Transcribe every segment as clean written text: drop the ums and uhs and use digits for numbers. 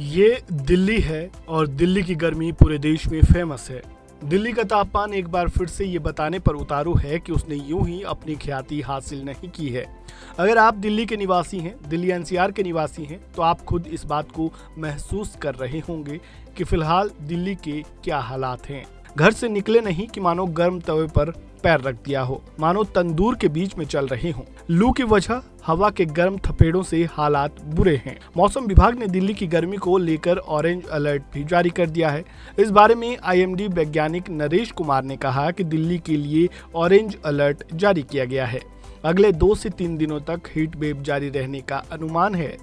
ये दिल्ली है और दिल्ली की गर्मी पूरे देश में फेमस है। दिल्ली का तापमान एक बार फिर से ये बताने पर उतारू है कि उसने यूं ही अपनी ख्याति हासिल नहीं की है। अगर आप दिल्ली के निवासी हैं, दिल्ली एनसीआर के निवासी हैं, तो आप खुद इस बात को महसूस कर रहे होंगे कि फिलहाल दिल्ली के क्या हालात हैं। घर से निकले नहीं कि मानो गर्म तवे पर पैर रख दिया हो, मानो तंदूर के बीच में चल रहे हों। लू की वजह हवा के गर्म थपेड़ों से हालात बुरे हैं। मौसम विभाग ने दिल्ली की गर्मी को लेकर ऑरेंज अलर्ट भी जारी कर दिया है। इस बारे में आईएमडी वैज्ञानिक नरेश कुमार ने कहा कि दिल्ली के लिए ऑरेंज अलर्ट जारी किया गया है। अगले 2 से 3 दिनों तक हीट वेव जारी रहने का अनुमान है।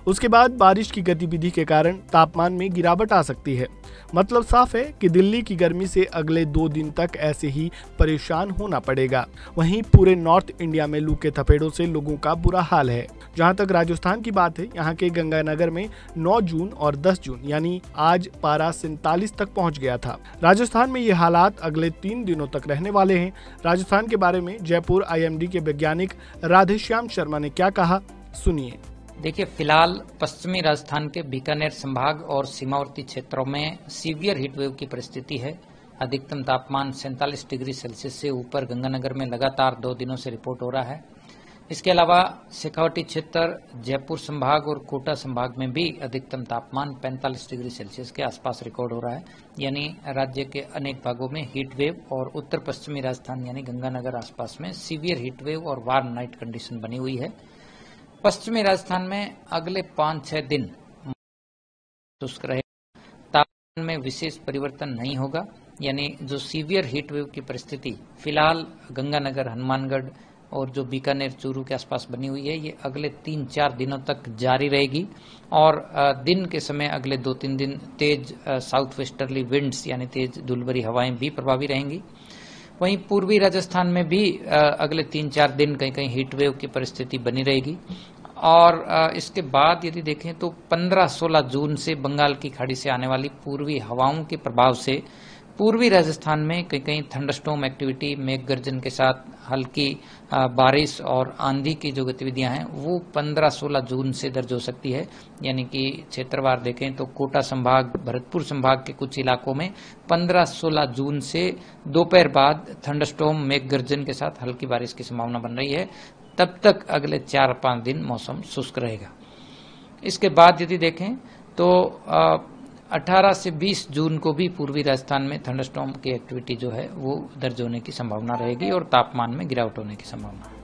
उसके बाद बारिश की गतिविधि के कारण तापमान में गिरावट आ सकती है। मतलब साफ है कि दिल्ली की गर्मी से अगले 2 दिन तक ऐसे ही परेशान होना पड़ेगा। वहीं पूरे नॉर्थ इंडिया में लू के थपेड़ों से लोगों का बुरा हाल है। जहां तक राजस्थान की बात है, यहाँ के गंगानगर में 9 जून और 10 जून यानी आज पारा 47 तक पहुंच गया था। राजस्थान में ये हालात अगले 3 दिनों तक रहने वाले हैं। राजस्थान के बारे में जयपुर आईएमडी के वैज्ञानिक राधेश्याम शर्मा ने क्या कहा, सुनिए। देखिए, फिलहाल पश्चिमी राजस्थान के बीकानेर संभाग और सीमावर्ती क्षेत्रों में सीवियर हीटवेव की परिस्थिति है। अधिकतम तापमान 47 डिग्री सेल्सियस से ऊपर गंगानगर में लगातार 2 दिनों से रिपोर्ट हो रहा है। इसके अलावा शेखावटी क्षेत्र, जयपुर संभाग और कोटा संभाग में भी अधिकतम तापमान 45 डिग्री सेल्सियस के आसपास रिकॉर्ड हो रहा है। यानी राज्य के अनेक भागों में हीटवेव और उत्तर पश्चिमी राजस्थान यानी गंगानगर आसपास में सीवियर हीटवेव और वार्म नाइट कंडीशन बनी हुई है। पश्चिमी राजस्थान में अगले 5-6 दिन शुष्क रहेगा। तापमान में विशेष परिवर्तन नहीं होगा। यानी जो सीवियर हीट वेव की परिस्थिति फिलहाल गंगानगर, हनुमानगढ़ और जो बीकानेर, चूरू के आसपास बनी हुई है, ये अगले 3-4 दिनों तक जारी रहेगी। और दिन के समय अगले 2-3 दिन तेज साउथ वेस्टर्ली विंड्स यानी तेज धूलभरी हवाएं भी प्रभावी रहेंगी। वहीं पूर्वी राजस्थान में भी अगले 3-4 दिन कहीं कहीं हीट वेव की परिस्थिति बनी रहेगी। और इसके बाद यदि देखें तो 15-16 जून से बंगाल की खाड़ी से आने वाली पूर्वी हवाओं के प्रभाव से पूर्वी राजस्थान में कहीं कहीं थंडरस्टॉर्म एक्टिविटी, मेघ गर्जन के साथ हल्की बारिश और आंधी की जो गतिविधियां हैं वो 15-16 जून से दर्ज हो सकती है। यानी कि क्षेत्रवार देखें तो कोटा संभाग, भरतपुर संभाग के कुछ इलाकों में 15-16 जून से दोपहर बाद थंडरस्टॉर्म, मेघ गर्जन के साथ हल्की बारिश की संभावना बन रही है। तब तक अगले 4-5 दिन मौसम शुष्क रहेगा। इसके बाद यदि देखें तो 18 से 20 जून को भी पूर्वी राजस्थान में थंडरस्टॉर्म की एक्टिविटी जो है वो दर्ज होने की संभावना रहेगी और तापमान में गिरावट होने की संभावना है।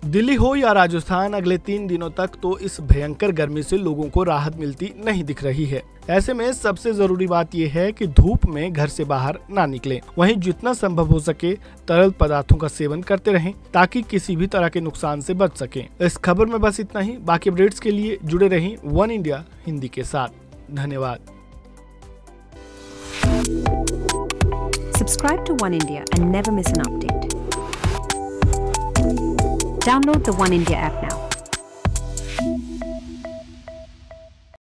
दिल्ली हो या राजस्थान, अगले 3 दिनों तक तो इस भयंकर गर्मी से लोगों को राहत मिलती नहीं दिख रही है। ऐसे में सबसे जरूरी बात यह है कि धूप में घर से बाहर ना निकलें। वहीं जितना संभव हो सके तरल पदार्थों का सेवन करते रहें ताकि किसी भी तरह के नुकसान से बच सकें। इस खबर में बस इतना ही। बाकी अपडेट्स के लिए जुड़े रहें वन इंडिया हिंदी के साथ। धन्यवाद। Subscribe to One India and never miss an update. Download the One India app now.